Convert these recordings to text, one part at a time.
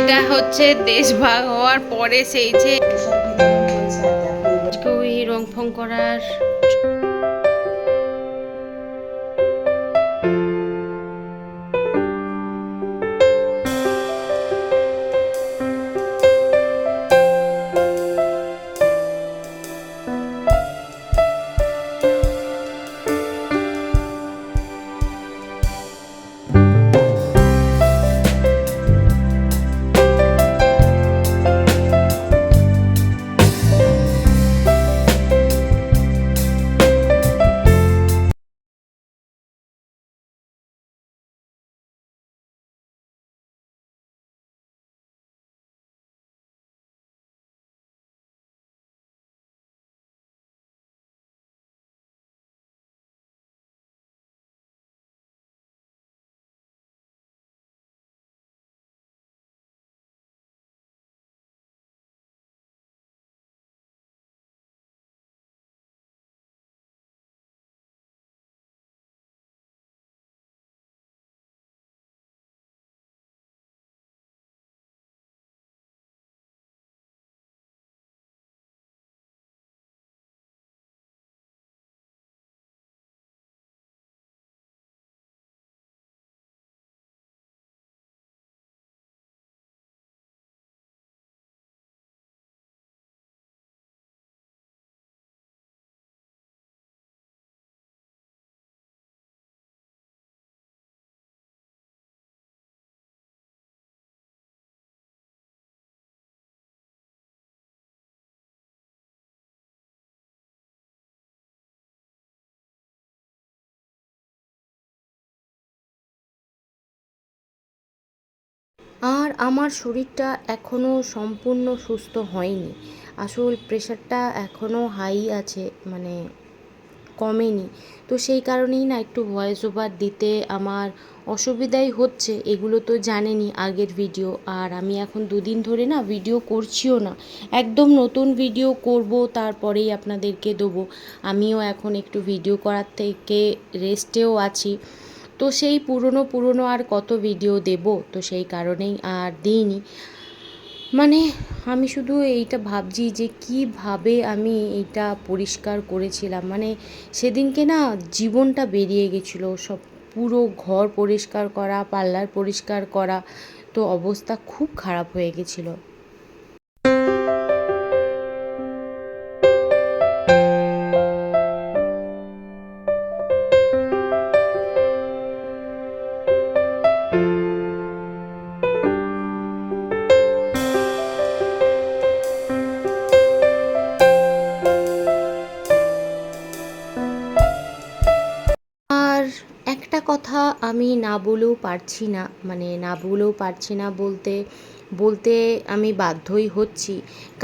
এটা হচ্ছে দেশ ভাগ হওয়ার পরে সেই যে ওই রং ফং করার আর আমার শরীরটা এখনও সম্পূর্ণ সুস্থ হয়নি। আসল প্রেশারটা এখনও হাই আছে, মানে কমেনি। তো সেই কারণেই না একটু ভয়েস ওভার দিতে আমার অসুবিধাই হচ্ছে। এগুলো তো জানেনই আগের ভিডিও। আর আমি এখন দুদিন ধরে না ভিডিও করছিও না, একদম নতুন ভিডিও করব তারপরেই আপনাদেরকে দেবো। আমিও এখন একটু ভিডিও করার থেকে রেস্টেও আছি। তো সেই পুরনো আর কত ভিডিও দেব, তো সেই কারণেই আর দিইনি। মানে আমি শুধু এইটা ভাবছি যে কীভাবে আমি এইটা পরিষ্কার করেছিলাম। মানে সেদিনকে না জীবনটা বেরিয়ে গেছিলো সব। পুরো ঘর পরিষ্কার করা, পার্লার পরিষ্কার করা, তো অবস্থা খুব খারাপ হয়ে গেছিলো। আর একটা কথা আমি না বলেও পারছি না, মানে না বলেও পারছি না বলতে বলতে আমি বাধ্যই হচ্ছি।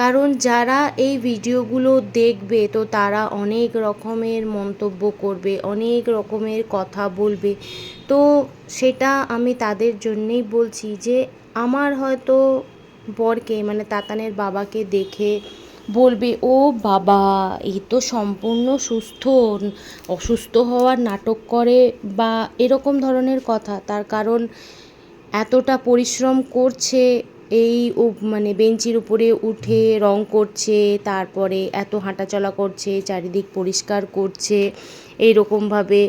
কারণ যারা এই ভিডিওগুলো দেখবে তো তারা অনেক রকমের মন্তব্য করবে, অনেক রকমের কথা বলবে। তো সেটা আমি তাদের জন্যেই বলছি যে আমার হয়তো বরকে, মানে তাতানের বাবাকে দেখে বলবে, ও বাবা এ তো সম্পূর্ণ সুস্থ, অসুস্থ হওয়ার নাটক করে, বা এরকম ধরনের কথা। তার কারণ এতটা পরিশ্রম করছে, এই মানে বেঞ্চির উপরে উঠে রং করছে, তারপরে এত হাঁটাচলা করছে, চারিদিক পরিষ্কার করছে, এইরকমভাবে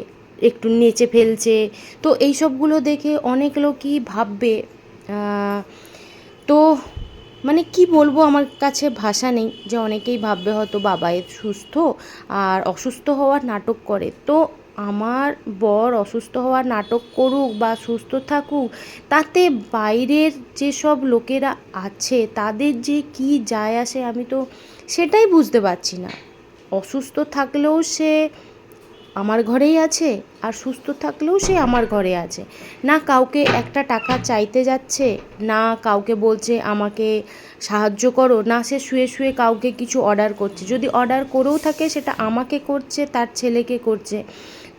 একটু নেচে ফেলছে। তো এই সবগুলো দেখে অনেক লোকই ভাববে, তো মানে কি বলবো, আমার কাছে ভাষা নেই। যে অনেকেই ভাববে হয়তো বাবা এ সুস্থ আর অসুস্থ হওয়ার নাটক করে। তো আমার বর অসুস্থ হওয়ার নাটক করুক বা সুস্থ থাকুক, তাতে বাইরের যেসব লোকেরা আছে তাদের যে কি যায় আসে, আমি তো সেটাই বুঝতে পারছি না। অসুস্থ থাকলেও সে আমার ঘরেই আছে, আর সুস্থ থাকলেও সে আমার ঘরে আছে। না কাউকে একটা টাকা চাইতে যাচ্ছে, না কাউকে বলছে আমাকে সাহায্য করো, না সে শুয়ে শুয়ে কাউকে কিছু অর্ডার করছে। যদি অর্ডার করেও থাকে সেটা আমাকে করছে, তার ছেলেকে করছে।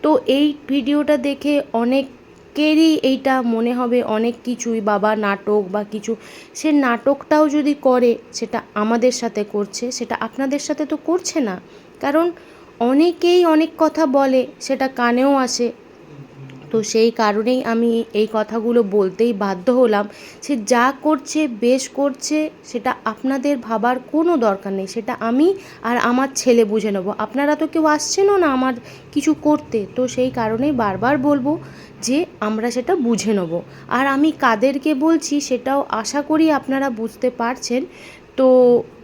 তো এই ভিডিওটা দেখে অনেকেরই এইটা মনে হবে অনেক কিছুই, বাবা নাটক বা কিছু। সে নাটকটাও যদি করে সেটা আমাদের সাথে করছে, সেটা আপনাদের সাথে তো করছে না। কারণ অনেকেই অনেক কথা বলে, সেটা কানেও আসে। তো তো সেই কারণেই আমি এই কথাগুলো বলতেই বাধ্য হলাম। সে যা করছে বেশ করছে, সেটা আপনাদের ভাবার কোনো দরকার নেই, সেটা আমি আর আমার ছেলে বুঝে নেবো। আপনারা তো কেউ আসছেনও না আমার কিছু করতে, তো সেই কারণেই বারবার বলবো যে আমরা সেটা বুঝে নেব। আর আমি কাদেরকে বলছি সেটাও আশা করি আপনারা বুঝতে পারছেন। তো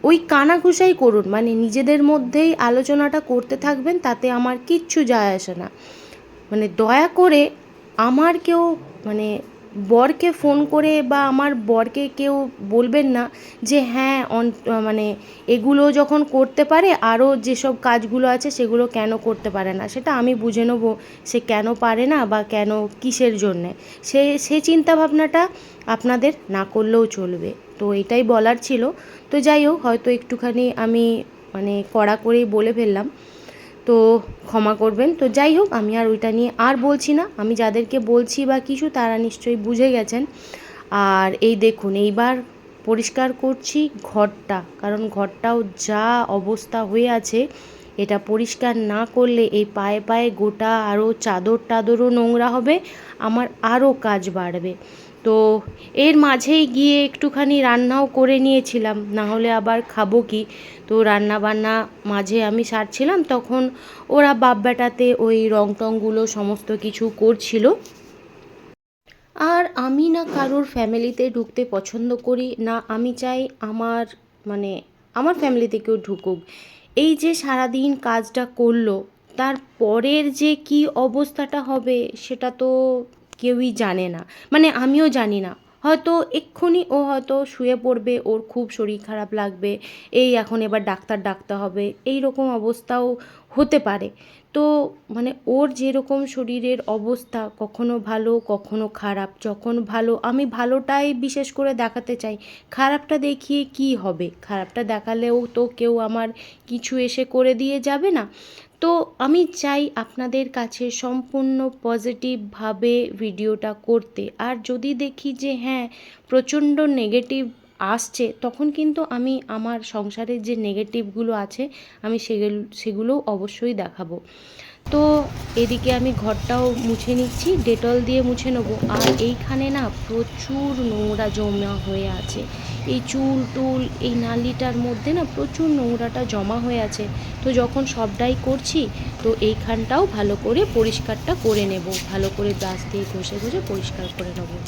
ওই কানাঘুষাই করুন, মানে নিজেদের মধ্যেই আলোচনাটা করতে থাকবেন, তাতে আমার কিচ্ছু যায় আসে না। মানে দয়া করে আমার কেউ, মানে বরকে ফোন করে বা আমার বরকে কেউ বলবেন না যে হ্যাঁ মানে এগুলো যখন করতে পারে আরও যেসব কাজগুলো আছে সেগুলো কেন করতে পারে না, সেটা আমি বুঝে নেবো সে কেন পারে না বা কেন কিসের জন্যে। সে চিন্তাভাবনাটা আপনাদের না করলেও চলবে। তো এটাই বলার ছিল। তো যাই হোক, হয়তো একটুখানি আমি মানে কড়া করেই বলে ফেললাম, তো ক্ষমা করবেন। তো যাই হোক, আমি আর ওইটা নিয়ে আর বলছি না। আমি যাদেরকে বলছি বা কিছু তারা নিশ্চয়ই বুঝে গেছেন। আর এই দেখুন, এইবার পরিষ্কার করছি ঘরটা, কারণ ঘরটাও যা অবস্থা হয়ে আছে, এটা পরিষ্কার না করলে এই পায়ে পায়ে গোটা আরও চাদর টাদরও নোংরা হবে, আমার আরও কাজ বাড়বে। তো এর মাঝেই গিয়ে একটুখানি রান্নাও করে নিয়েছিলাম, না হলে আবার খাবো কি। তো রান্না বান্না মাঝে আমি সারছিলাম, তখন ওরা বাপ বেটাতে ওই রং টংগুলো সমস্ত কিছু করছিল। আর আমি না কারোর ফ্যামিলিতে ঢুকতে পছন্দ করি না, আমি চাই আমার, মানে আমার ফ্যামিলিতে কেউ ঢুকুক। এই যে সারাদিন কাজটা করলো, তার পরের যে কি অবস্থাটা হবে সেটা তো কেউই জানে না, মানে আমিও জানি না। হয়তো এক্ষুনি ও হয়তো শুয়ে পড়বে, ওর খুব শরীর খারাপ লাগবে, এই এখন এবার ডাক্তার ডাকতে হবে, এই রকম অবস্থাও হতে পারে। তো মানে ওর যেরকম শরীরের অবস্থা, কখনো ভালো কখনো খারাপ, যখন ভালো আমি ভালোটাই বিশেষ করে দেখাতে চাই, খারাপটা দেখিয়ে কি হবে, খারাপটা দেখালেও তো কেউ আমার কিছু এসে করে দিয়ে যাবে না। তো আমি চাই আপনাদের কাছে সম্পূর্ণ পজিটিভভাবে ভিডিওটা করতে। আর যদি দেখি যে হ্যাঁ প্রচণ্ড নেগেটিভ আসছে, তখন কিন্তু আমি আমার সংসারের যে নেগেটিভগুলো আছে আমি সেগুলোও অবশ্যই দেখাবো। তো এদিকে আমি ঘরটাও মুছে নিচ্ছি, ডেটল দিয়ে মুছে নেবো। আর এইখানে না প্রচুর নোংরা জমা হয়ে আছে, এই চুল টুল এই নালিটার মধ্যে না প্রচুর নোংরাটা জমা হয়ে আছে। তো যখন সবটাই করছি, তো এইখানটাও ভালো করে পরিষ্কারটা করে নেব, ভালো করে ব্রাশ দিয়ে ঘষে ঘষে পরিষ্কার করে নেবো।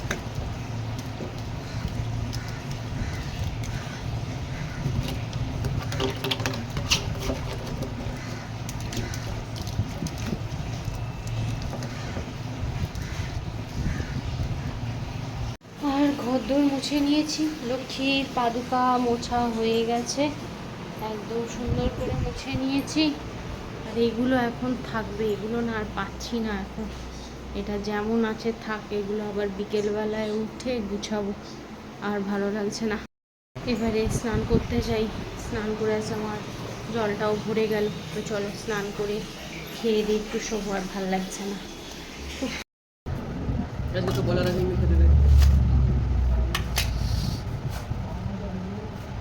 আর ঘরদোর মুছে নিয়েছি, লক্ষ্মীর পাদুকা মোছা হয়ে গেছে, একদম সুন্দর করে মুছে নিয়েছি। আর এগুলো এখন থাকবে, এগুলো না আর পাচ্ছি না এখন, এটা যেমন আছে থাক, এগুলো আবার বিকেলবেলায় উঠে গুছাবো, আর ভালো লাগছে না। এবারে স্নান করতে যাই, স্নান করে আসে, আমার জলটাও ভরে গেল। তো চলো স্নান করে খেয়ে দিই, একটু শোবো, আর ভালো লাগছে না।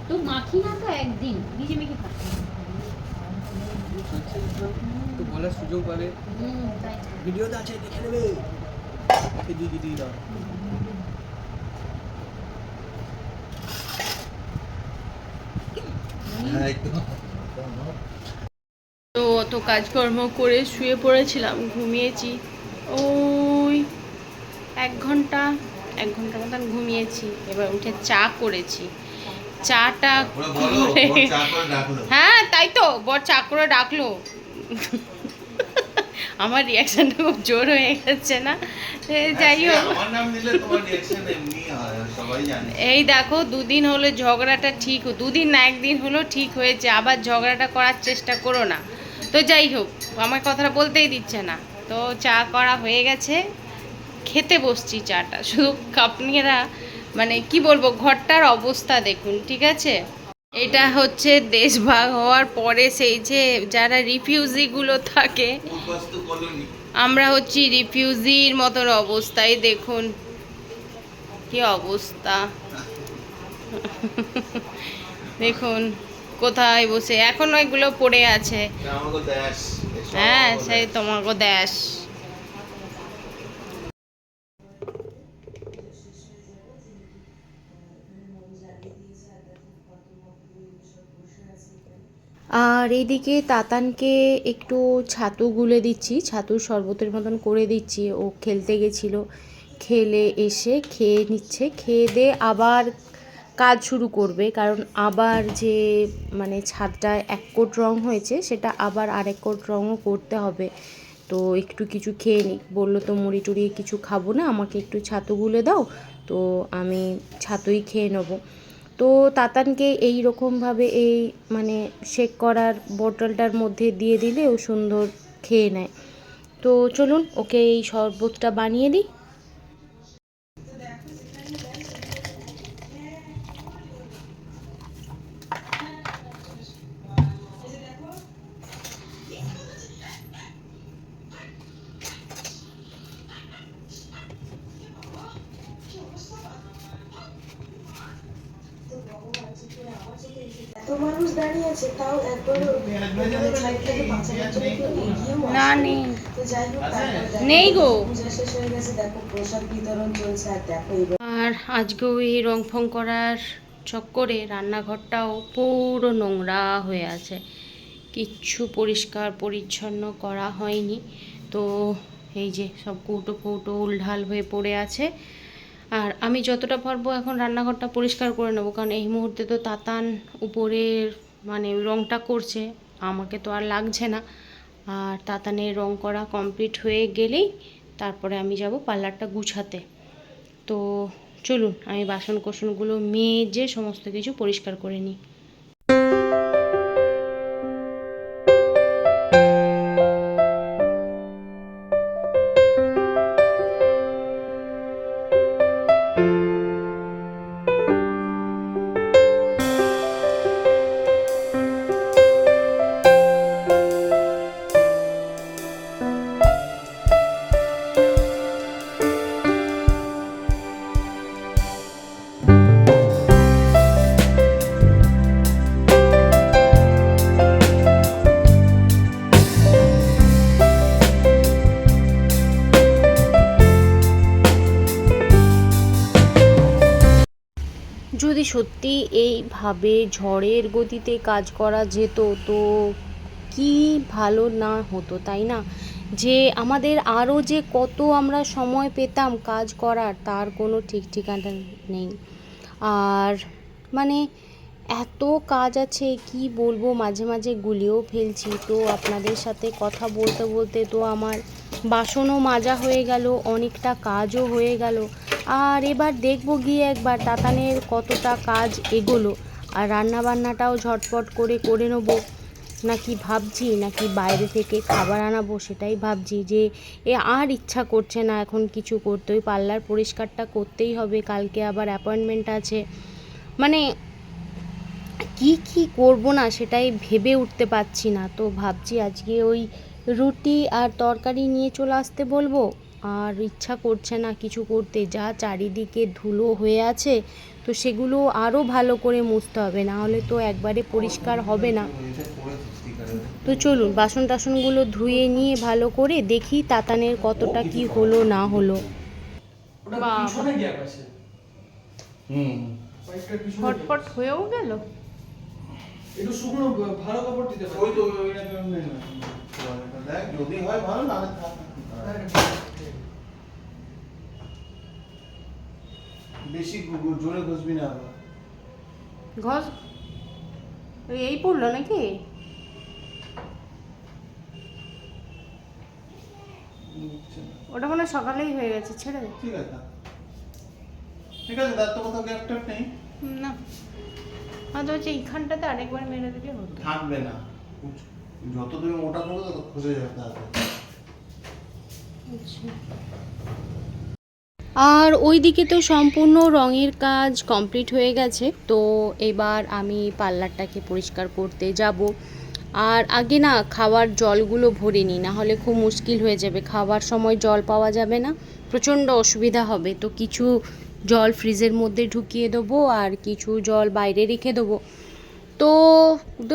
তো মাখি না তো একদিন ভিজে মেখে খাচ্ছি, তো বলার সুযোগ পাবে। তাই ভিডিওতে আছে, দেখে নেবে। দিদি দাও। তো অত কাজকর্ম করে শুয়ে পড়েছিলাম, ঘুমিয়েছি ওই 1 ঘন্টা, 1 ঘন্টা মতন ঘুমিয়েছি। এবার উঠে চা করেছি, চাটা করে, হ্যাঁ তাই তো, বর চা করে ডাকলো। আমার রিয়াকশনটা খুব জোর হয়ে গেছে না? যাই হোক, এই দেখো 2 দিন হলো ঝগড়াটা ঠিক, 2 দিন না 1 দিন হলো ঠিক হয়েছে, আবার ঝগড়াটা করার চেষ্টা করো না। তো যাই হোক, আমার কথাটা বলতেই দিচ্ছে না। তো চা করা হয়ে গেছে, খেতে বসছি চাটা, শুধু কাপ নিয়ে মানে কি বলবো, ঘরটার অবস্থা দেখুন, ঠিক আছে। এটা হচ্ছে দেশ ভাগ হওয়ার পরে সেই যে যারা রিফিউজিগুলো থাকে, আমরা হচ্ছি রিফিউজির মতন অবস্থায়, দেখুন কি অবস্থা। দেখুন কোথায় বসে এখনো এগুলো পড়ে আছে, হ্যাঁ সেই তোমাকে দেশ। আর এইদিকে তাতানকে একটু ছাতু গুলে দিচ্ছি, ছাতুর শরবতের মতন করে দিচ্ছি। ও খেলতে গেছিলো, খেলে এসে খেয়ে নিচ্ছে, খেয়ে দিয়ে আবার কাজ শুরু করবে। কারণ আবার যে মানে ছাদটায় এক কোট রং হয়েছে সেটা আবার আরেক কোট রঙও করতে হবে। তো একটু কিছু খেয়ে নিই, বললো তো মুড়ি টুড়ি কিছু খাবো না, আমাকে একটু ছাতু গুলে দাও। তো আমি ছাতুই খেয়ে নেবো। তো তাতানকে এই রকমভাবে এই মানে শেক করার বোতলটার মধ্যে দিয়ে দিলে ও সুন্দর খেয়ে নেয়। তো চলুন ওকে এই শরবতটা বানিয়ে দিই। এত মানুষ দাঁড়িয়ে আছে তাও একবার সাইডটাকে বাঁচানোর জন্য কেউ এগিয়েও না আসেনি। নেই, তো যাই হোক তারপর দেখো নেই গো। পূজা শেষ হয়ে গেছে, দেখো প্রসাদ বিতরণ চলছে। আর দেখো এবার আর আজকেও এই রং ফং করার চক্করে রান্নাঘরটাও পুরো নোংরা হয়ে আছে, কিচ্ছু পরিষ্কার পরিচ্ছন্ন করা হয়নি। তো এই যে সব কৌটো কৌটো উলঢাল হয়ে পড়ে আছে। আর আমি যতটা পারবো এখন রান্নাঘরটা পরিষ্কার করে নেবো, কারণ এই মুহূর্তে তো তাতান উপরের মানে রংটা করছে, আমাকে তো আর লাগছে না। আর তাতানের রং করা কমপ্লিট হয়ে গেলেই তারপরে আমি যাব পার্লারটা গুছাতে। তো চলুন আমি বাসন কোসনগুলো মেজে সমস্ত কিছু পরিষ্কার করে নিই। যদি সত্যি এইভাবে ঝড়ের গতিতে কাজ করা যেত তো কি ভালো না হতো, তাই না? যে আমাদের আরও যে কত আমরা সময় পেতাম কাজ করার, তার কোনো ঠিক ঠিকানা নেই। আর মানে এত কাজ আছে কি বলবো, মাঝে মাঝে গুলিয়েও ফেলছি। তো আপনাদের সাথে কথা বলতে বলতে তো আমার বাসনও মাজা হয়ে গেল, অনেকটা কাজও হয়ে গেল। আর এবার দেখবো গিয়ে একবার তাতানের কতটা কাজ এগোলো, আর রান্না বান্নাটাও ঝটপট করে করে নেবো নাকি ভাবছি নাকি বাইরে থেকে খাবার আনাবো, সেটাই ভাবছি। যে আর ইচ্ছা করছে না এখন কিছু করতে, ওই পার্লার পরিষ্কারটা করতেই হবে, কালকে আবার অ্যাপয়েন্টমেন্ট আছে। মানে কি করব না সেটাই ভেবে উঠতে পারছি না। তো ভাবছি আজকে ওই রুটি আর তরকারি নিয়ে চলে আসতে বলবো। আর ইচ্ছা করছে না কিছু করতে, যা চারিদিকে ধুলো হয়ে আছে, তো সেগুলো আরও ভালো করে মুছতে হবে, না হলে তো একবারে পরিষ্কার হবে না। তো চলুন বাসন টাসনগুলো ধুয়ে নিয়ে ভালো করে দেখি তাতানের কতটা কি হলো না হলো। ওটা পিছনে গ্যাপ আছে। পাইপটার পিছনে ফটফট হয়েও গেল। একটু শুকনো ভালো কাপড় দিতে পারো। ওই তো ওইটা নেই না। দেখ যদি হয় ভালো, না হলে থাক। বেশি জোরে ঘষবি না আবার। ঘষ এই পড়লো নাকি? ওটা মনে হয় সকালেই হয়ে গেছে, ছেড়ে দে। ঠিক আছে ঠিক আছে, তার তো কোথাও গ্যাপ ট্যাপ নেই। না আর তো হচ্ছে এইখানটাতে আরেকবার মেরে দিলে হতো। থাকবে না, যত তুমি মোটা করবে তত খসে যাবে তাড়াতাড়ি। আর ওইদিকে তো সম্পূর্ণ রঙের কাজ কমপ্লিট হয়ে গেছে। তো এবার আমি পার্লারটাকে পরিষ্কার করতে যাব। আর আগে না খাওয়ার জলগুলো ভরে নিই, না হলে খুব মুশকিল হয়ে যাবে, খাওয়ার সময় জল পাওয়া যাবে না, প্রচণ্ড অসুবিধা হবে। তো কিছু জল ফ্রিজের মধ্যে ঢুকিয়ে দেবো আর কিছু জল বাইরে রেখে দেবো। তো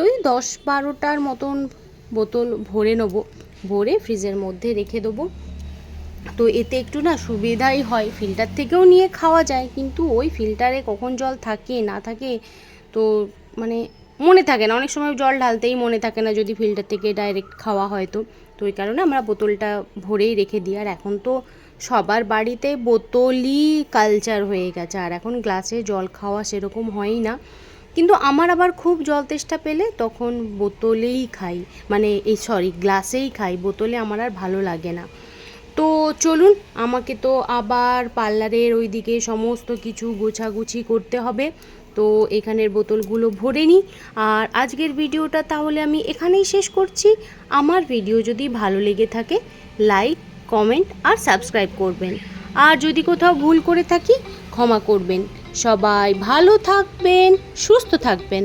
ওই 10-12টার মতন বোতল ভরে নেবো, ভরে ফ্রিজের মধ্যে রেখে দেবো। তো এতে একটু না সুবিধাই হয়, ফিল্টার থেকেও নিয়ে খাওয়া যায়, কিন্তু ওই ফিল্টারে কখন জল থাকে না থাকে, তো মানে মনে থাকে না, অনেক সময় জল ঢালতেই মনে থাকে না যদি ফিল্টার থেকে ডাইরেক্ট খাওয়া হয় তো ওই কারণে আমরা বোতলটা ভরেই রেখে দিই। আর এখন তো সবার বাড়িতে বোতলই কালচার হয়ে গেছে, আর এখন গ্লাসে জল খাওয়া সেরকম হয়ই না। কিন্তু আমার আবার খুব জল তেষ্টা পেলে তখন বোতলেই খাই, মানে গ্লাসেই খাই, বোতলে আমার আর ভালো লাগে না। তো চলুন, আমাকে তো আবার পার্লারের ওইদিকে সমস্ত কিছু গোছাগুছি করতে হবে, তো এখানের বোতলগুলো ভরে নিই। আর আজকের ভিডিওটা তাহলে আমি এখানেই শেষ করছি। আমার ভিডিও যদি ভালো লেগে থাকে লাইক, কমেন্ট আর সাবস্ক্রাইব করবেন। আর যদি কোথাও ভুল করে থাকি ক্ষমা করবেন। সবাই ভালো থাকবেন, সুস্থ থাকবেন।